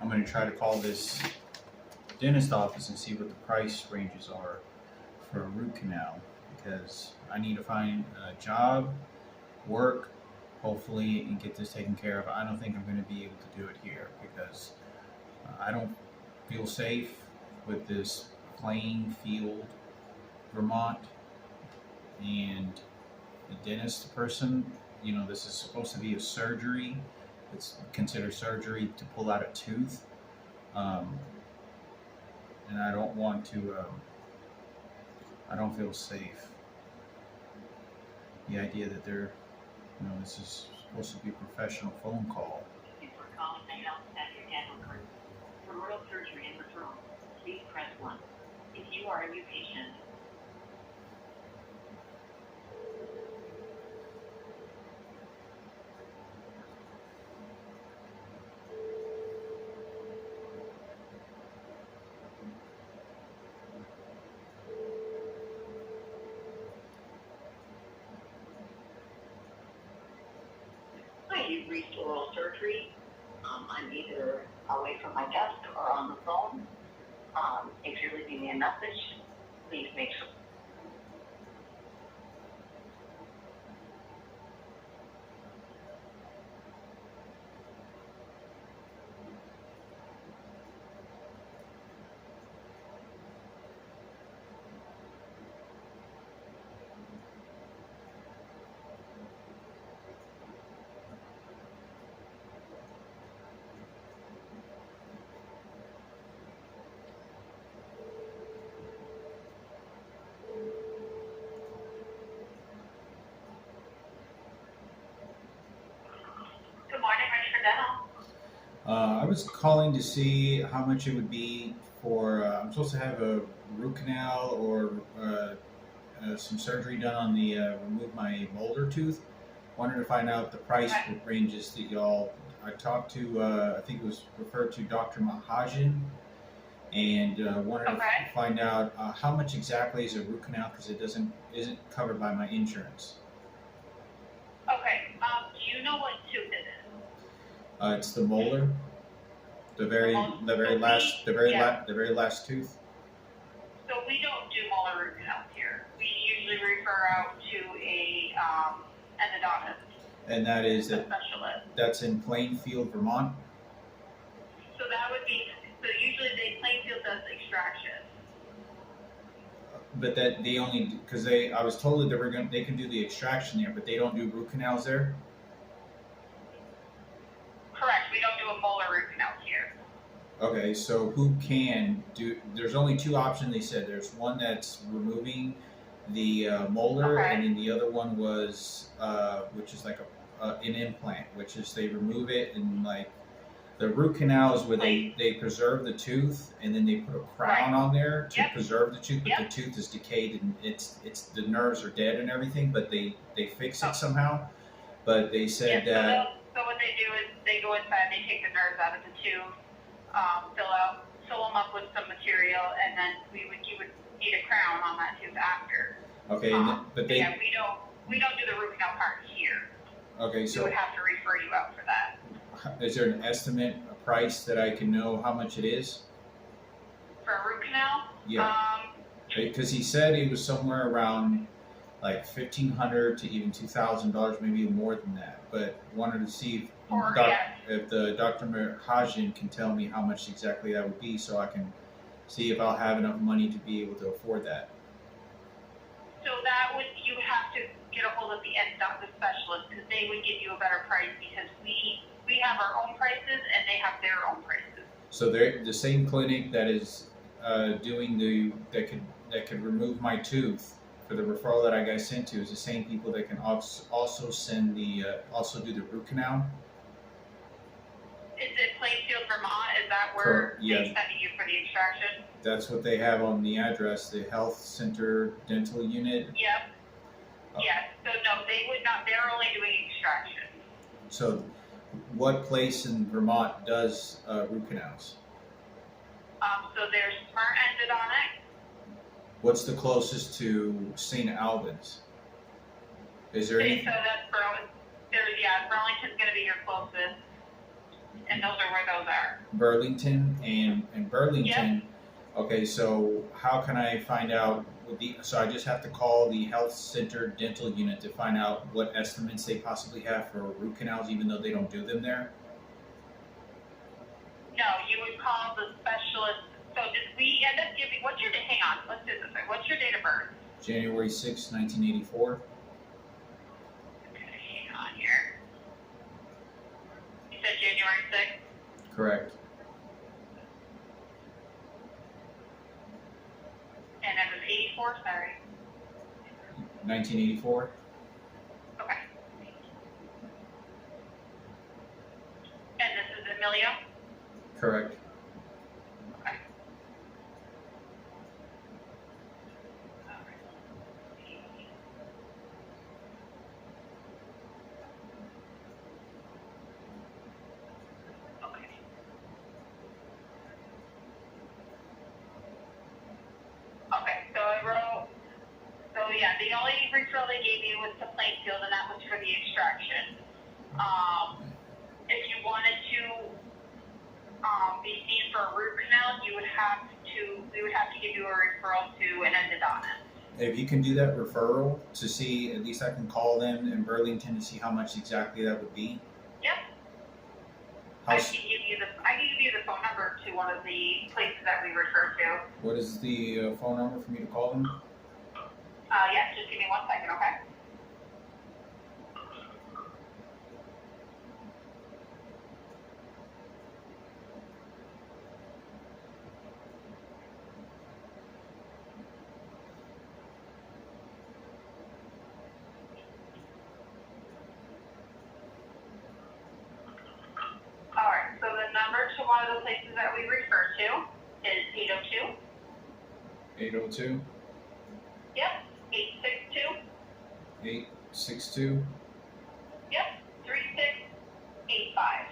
I'm going to try to call this dentist office and see what the price ranges are for a root canal, because I need to find a job, work, hopefully, and get this taken care of. I don't think I'm going to be able to do it here because I don't feel safe with this Plainfield, Vermont, and the dentist person. You know, this is supposed to be a surgery. It's considered surgery to pull out a tooth, and I don't want to. I don't feel safe. The idea that they're, you know, this is supposed to be a professional phone call. Thank you for calling the Health Center Dental Group. For oral surgery and referral, please press 1. If you are a new patient, hi, you've reached oral surgery. I'm either away from my desk or on the phone. If you're leaving me a message, please make sure. Good morning, Register Dental. I was calling to see how much it would be for. I'm supposed to have a root canal or some surgery done on the remove my molar tooth. Wanted to find out the price ranges that y'all. I talked to. I think it was referred to Dr. Mahajan, and wanted to find out how much exactly is a root canal because it isn't covered by my insurance. Okay. Do you know what tooth it is? It's the molar, the very last tooth. So we don't do molar root canals here. We usually refer out to a endodontist. And that is a specialist. That's in Plainfield, Vermont. So that would be. So usually Plainfield does extraction. But that they only because I was told that they can do the extraction there, but they don't do root canals there. Correct. We don't do a molar root canal here. Okay, so who can do? There's only two options. They said there's one that's removing the molar, and then the other one was which is like an implant, which is they remove it and like the root canal is where they preserve the tooth and then they put a crown on there to preserve the tooth, but the tooth is decayed and it's the nerves are dead and everything, but they fix it somehow. But they said that. So what they do is they go inside, they take the nerves out of the tooth, fill them up with some material, and then you would need a crown on that tooth after. Okay, but they. Yeah, we don't do the root canal part here. Okay, so we would have to refer you out for that. Is there an estimate, a price that I can know how much it is? For a root canal? Yeah. Because he said it was somewhere around like $1,500 to even $2,000, maybe more than that. But wanted to see if the Dr. Mahajan can tell me how much exactly that would be, so I can see if I'll have enough money to be able to afford that. So you have to get a hold of the endodontist specialist because they would give you a better price because we have our own prices and they have their own prices. So they're the same clinic that is doing that could remove my tooth for the referral that I got sent to is the same people that can also send also do the root canal. Is it Plainfield, Vermont? Is that where they're sending you for the extraction? That's what they have on the address, the Health Center Dental Unit. Yep. Yes. So no, they would not. They're only doing extraction. So, what place in Vermont does root canals? So there's Smart Endodontics. What's the closest to St. Albans? Is there any? So that's Burlington. Burlington's going to be your closest. and those are where those are. Burlington and Burlington. Okay, so how can I find out? So I just have to call the health center dental unit to find out what estimates they possibly have for root canals, even though they don't do them there. No, you would call the specialist. So did we end up giving? What's your hang on? Let's do it this way. What's your date of birth? January 6, 1984. Okay, hang on here. You said January 6th. Correct. And it was 84, sorry. 1984. Okay. And this is Emilio? Correct. Okay. Okay. Okay, so I wrote, so yeah, the only referral they gave you was to Plainfield, and that was for the extraction. If you wanted to be seen for a root canal, we would have to give you a referral to an endodontist. If you can do that referral to see, at least I can call them in Burlington to see how much exactly that would be. Yep. How, I can give you the phone number to one of the places that we refer to. what is the phone number for me to call them? Yeah, just give me 1 second, okay? All right, so the number to one of the places that we refer to is 802. 802 Yep. 862. 862 Yep. 3685.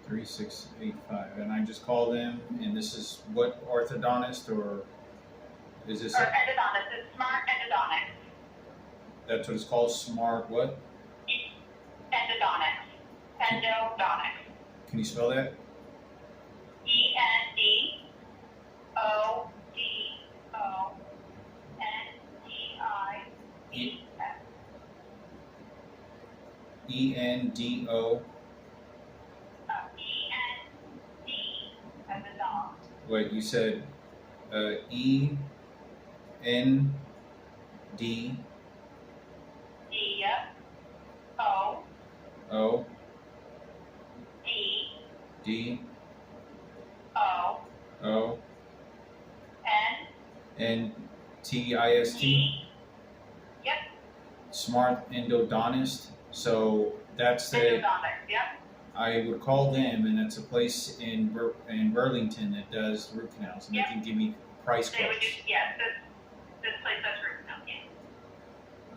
3685. And I just call them, and this is what orthodontist, or is this? Or endodontist. It's Smart Endodontics. That's what it's called. Smart what? Endodontics. Endodontics. Can you spell that? ENDO. END as a dog. Wait, you said END D. Yep. O. O D. D O. O N. N TIST. T. Yep. Smart endodontist. So that's the. Endodontics. Yep. I would call them, and that's a place in Burlington that does root canals, and Yep. they can give me price They would quotes. do. Yes. This place does root canal. Yeah.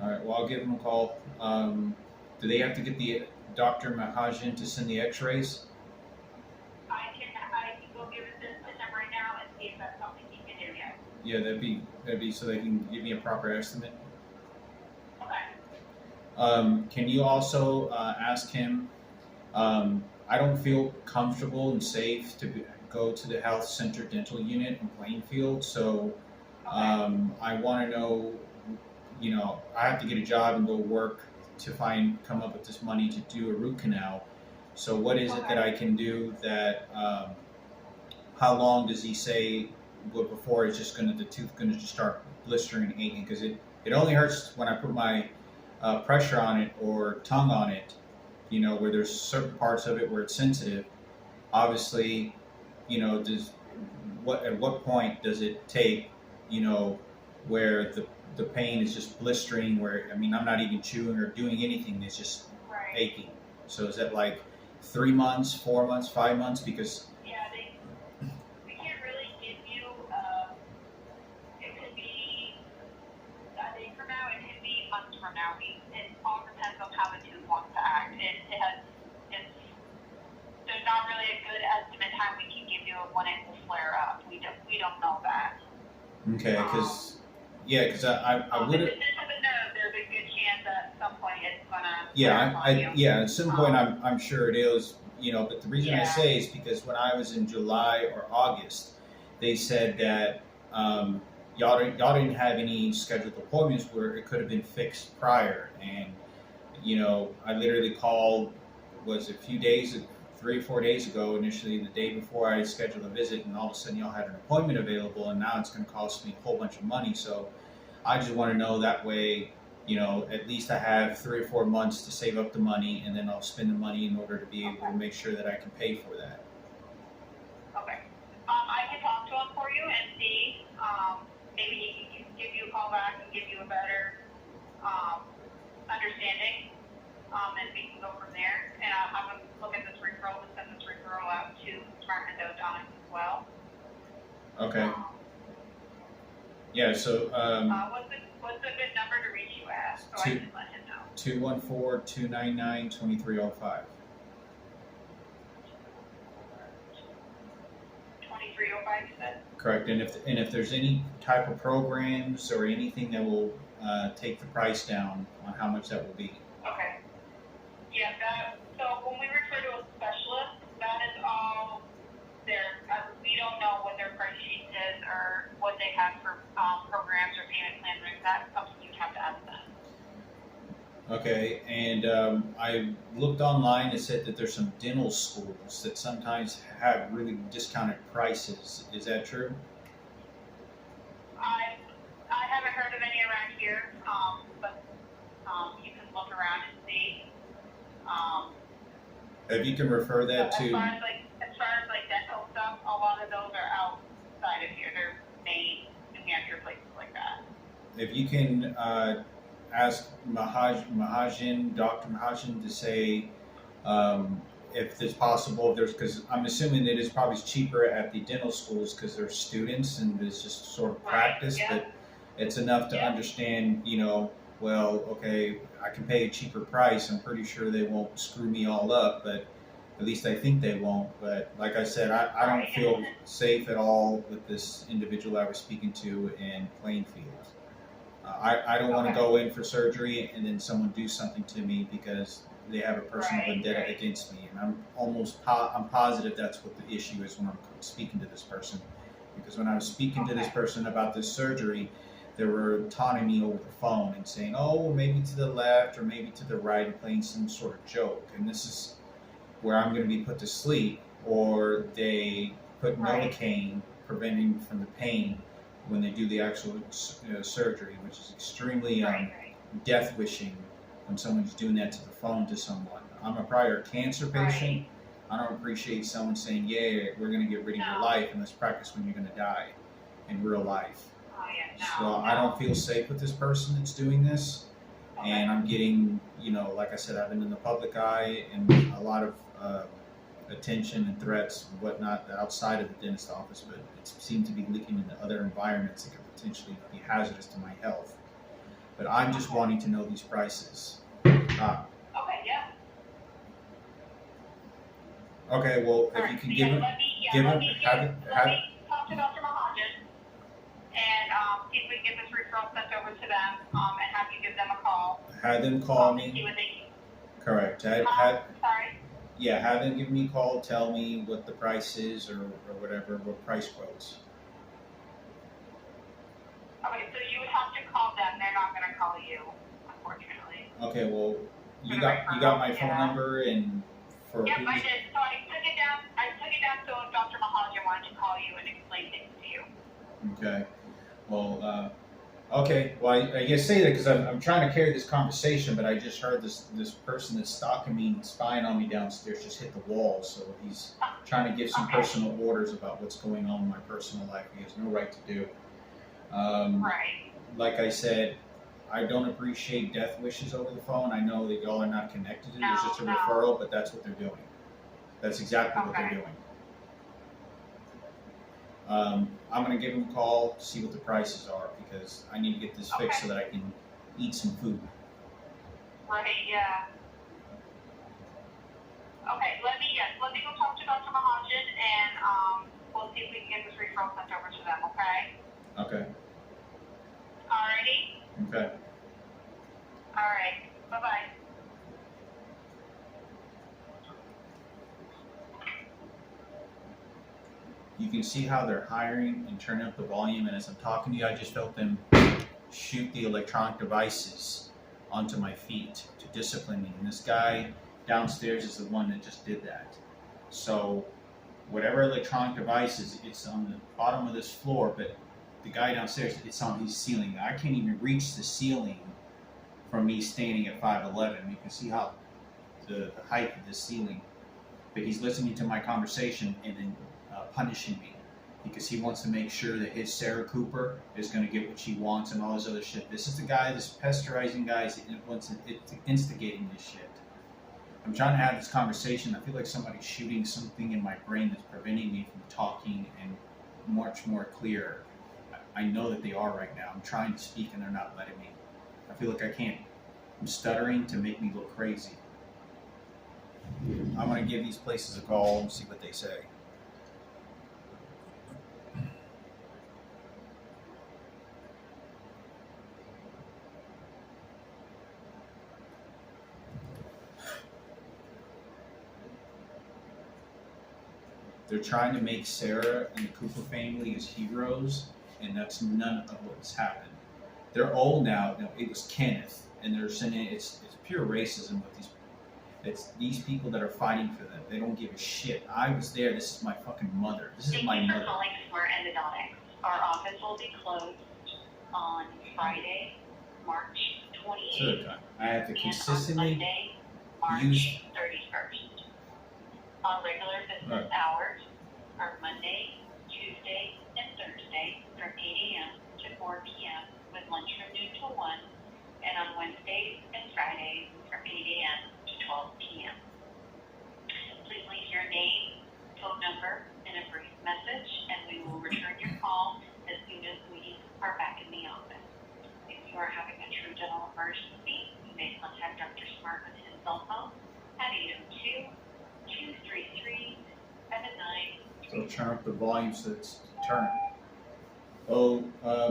All right. Well, I'll give them a call. Do they have to get the Dr. Mahajan to send the X-rays? I can go give it this to him right now and see if that's something he can do. Yeah. Yeah, that'd be so they can give me a proper estimate. Okay. Can you also ask him? I don't feel comfortable and safe to go to the health center dental unit in Plainfield, so I want to know. You know, I have to get a job and go work to come up with this money to do a root canal. So what is it that I can do that? How long does he say? Before it's just the tooth gonna just start blistering and aching, because it only hurts when I put my pressure on it or tongue on it, you know, where there's certain parts of it where it's sensitive. Obviously, you know, at what point does it take, you know, where the pain is just blistering, where, I mean, I'm not even chewing or doing anything, it's just Right. aching. So is that like 3 months, 4 months, 5 months? Because Yeah, we can't really give you, it could be a day from now, it could be months from now. It all depends on how the tooth wants to act. There's not really a good estimate time we can give you of when it will flare up. We don't know that. okay, because I would have. If it's a nerve, there's a good chance that at some point it's gonna Yeah, flare up on you. at some point I'm sure it is, but the reason I Yeah. say is because when I was in July or August, they said that y'all didn't have any scheduled appointments where it could have been fixed prior. And I literally called, was a few days, 3 or 4 days ago, initially the day before I scheduled a visit, and all of a sudden y'all had an appointment available, and now it's going to cost me a whole bunch of money. So I just want to know that way, at least I have 3 or 4 months to save up the money, and then I'll spend the money in order to be able to make sure that I can pay for that. Okay. I can talk to him for you and see. Maybe he can give you a call back and give you a better understanding. And we can go from there. And I'm going to look at this referral and send this referral out to Smart and O'Donnell as well. Okay. Yeah. So what's a good number to reach you at so I can let him know? 214-299-2305. 2305, you said? Correct. And if there's any type of programs or anything that will take the price down on how much that will be. Okay. Yeah, so when we refer to a specialist, that is all their, we don't know what their price sheet is or what they have for programs or payment plans. That's something you'd have to ask them. Okay, and I looked online. It said that there's some dental schools that sometimes have really discounted prices. Is that true? I haven't heard of any around here, but you can look around and see. If you can refer that As to. far as dental stuff, a lot of those are outside of here. They're Maine, New Hampshire, places like that. If you can ask Dr. Mahajan to say if it's possible, because I'm assuming it is probably cheaper at the dental schools because they're students and it's just sort of practice, Right, yeah. but it's enough to Yeah. understand, well, okay, I can pay a cheaper price. I'm pretty sure they won't screw me all up, but at least I think they won't. But like I said, I don't Right. feel safe at all with this individual I was speaking to in Plainfield. I don't want to Okay. go in for surgery and then someone do something to me because they have a personal Right, vendetta right. against me, and I'm positive that's what the issue is when I'm speaking to this person. Because when I was speaking to this Okay. person about this surgery, they were taunting me over the phone and saying, "Oh, maybe to the left or maybe to the right," and playing some sort of joke. And this is where I'm going to be put to sleep, or they put Right. Novocaine preventing from the pain when they do the actual surgery, which is extremely Right. death wishing when someone's doing that to the phone to someone. I'm a prior cancer patient. I don't appreciate someone saying, "Yeah, we're going to get rid of your No. life," and let's practice when you're going to die in real life. Oh, yeah, no. So I don't feel safe with this person that's doing this. Okay. And I'm getting, like I said, I've been in the public eye and a lot of attention and threats and whatnot outside of the dentist office, but it seemed to be leaking into other environments that could potentially be hazardous to my health. But I'm just wanting to know these prices. Okay, yeah. Okay, well, if Alright, you can so give yeah, him, let me talk to Dr. Mahajan and see if we can get this referral sent over to them and have you give them a call. have them call And see me. what they can. Correct. Sorry. Have them give me a call, tell me what the price is or whatever, what price quotes. Okay, so you would have to call them. They're not going to call you, unfortunately. Okay, well, you For the got my referral, phone yeah. number and for Yep, who's- I did. So I took it down. So Dr. Mahajan wanted to call you and explain things to you. Okay. Well, okay. Well, I guess say that because I'm trying to carry this conversation, but I just heard this person that's stalking me and spying on me downstairs just hit the wall. So he's trying to give some Okay. personal orders about what's going on in my personal life. He has no right to do. Right. Like I said, I don't appreciate death wishes over the phone. I know that y'all are not connected to it. It's just a No. referral, but that's what they're doing. That's exactly what they're Okay. doing. I'm going to give them a call, see what the prices are, because I need to get this fixed so that I can eat some food. Right, yeah. Okay, let me go talk to Dr. Mahajan and we'll see if we can get this referral sent over to them, okay? Okay. Alrighty? Okay. Alright. Bye-bye. You can see how they're hiring and turning up the volume, and as I'm talking to you, I just felt them shoot the electronic devices onto my feet to discipline me. And this guy downstairs is the one that just did that. So whatever electronic devices, it's on the bottom of this floor, but the guy downstairs, it's on his ceiling. I can't even reach the ceiling from me standing at 5'11". You can see how the height of the ceiling. But he's listening to my conversation and then punishing me because he wants to make sure that his Sarah Cooper is going to get what she wants and all this other shit. This is the guy, this pasteurizing guy is instigating this shit. I'm trying to have this conversation. I feel like somebody's shooting something in my brain that's preventing me from talking and much more clear. I know that they are right now. I'm trying to speak and they're not letting me. I feel like I can't. I'm stuttering to make me look crazy. I'm going to give these places a call and see what they say. They're trying to make Sarah and the Cooper family as heroes, and that's none of what's happened. They're old now. No, it was Kenneth, and they're sending it's pure racism with these people that are fighting for them. They don't give a shit. I was there. This is my fucking mother. This is Thank my you for mother. calling Smart Endodontics. Our office will be closed on Friday, March 28th. Third time. I have to And on consistently Monday, March use- 31st. On regular business hours are Monday, Tuesday, and Thursday from 8 a.m. to 4 p.m. with lunch from noon to 1, and on Wednesdays and Fridays from 8 a.m. to 12 p.m. Please leave your name, phone number, and a brief message, and we will return your call as soon as we are back in the office. If you are having a true dental emergency, you may contact Dr. Smart on his cell phone at 802-233-79. So turn up the volume so it's turned. Oh,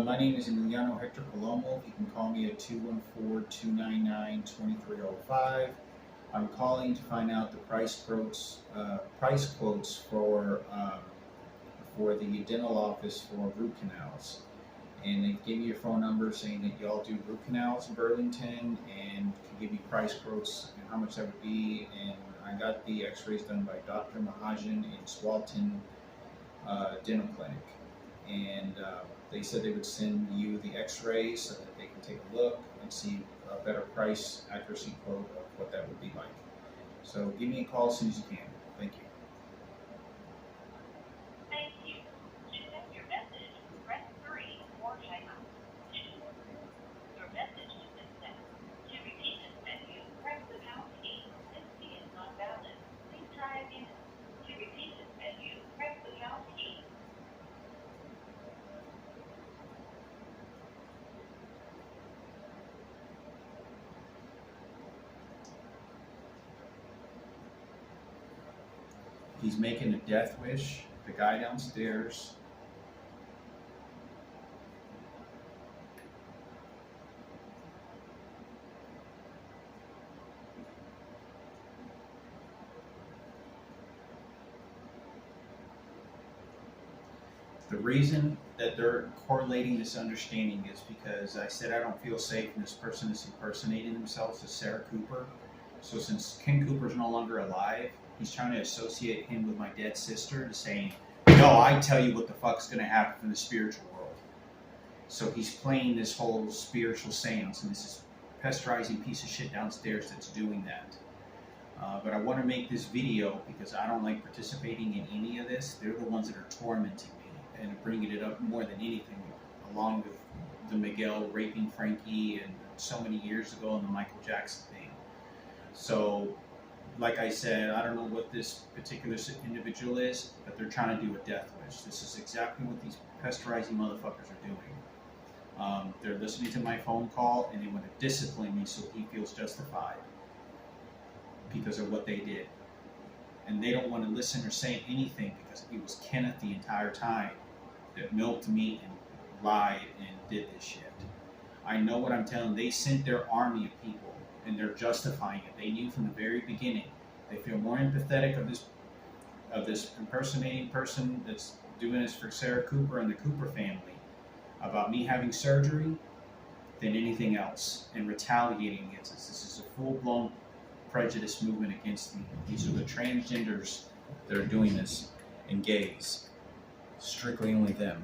my name is Emiliano Hector Palomo. You can call me at 214-299-2305. I'm calling to find out the price quotes for the dental office for root canals. And they gave me a phone number saying that y'all do root canals in Burlington and can give me price quotes and how much that would be. And I got the x-rays done by Dr. Mahajan in Swalton Dental Clinic. And they said they would send you the x-rays so that they can take a look and see a better price accuracy quote of what that would be like. So give me a call as soon as you can. Thank you. Thank you. To send your message, press 3 or hang up. Your message has been sent. To repeat this menu, press the pound key. This key is not valid. Please try again. To repeat this menu, press the pound key. He's making a death wish. The guy downstairs. The reason that they're correlating this understanding is because I said I don't feel safe and this person is impersonating themselves as Sarah Cooper. So since Ken Cooper's no longer alive, he's trying to associate him with my dead sister to saying, no, I tell you what the fuck's going to happen in the spiritual world. So he's playing this whole spiritual seance, and this is pasteurizing piece of shit downstairs that's doing that. But I want to make this video because I don't like participating in any of this. They're the ones that are tormenting me and bringing it up more than anything, along with the Miguel raping Frankie and so many years ago and the Michael Jackson thing. So, like I said, I don't know what this particular individual is, but they're trying to do a death wish. This is exactly what these pasteurizing motherfuckers are doing. They're listening to my phone call and they want to discipline me so he feels justified because of what they did. And they don't want to listen or say anything because it was Kenneth the entire time that milked me and lied and did this shit. I know what I'm telling them. They sent their army of people and they're justifying it. They knew from the very beginning. They feel more empathetic of this of this impersonating person that's doing this for Sarah Cooper and the Cooper family about me having surgery than anything else and retaliating against us. This is a full-blown prejudice movement against me. These are the transgenders that are doing this, and gays. Strictly only them.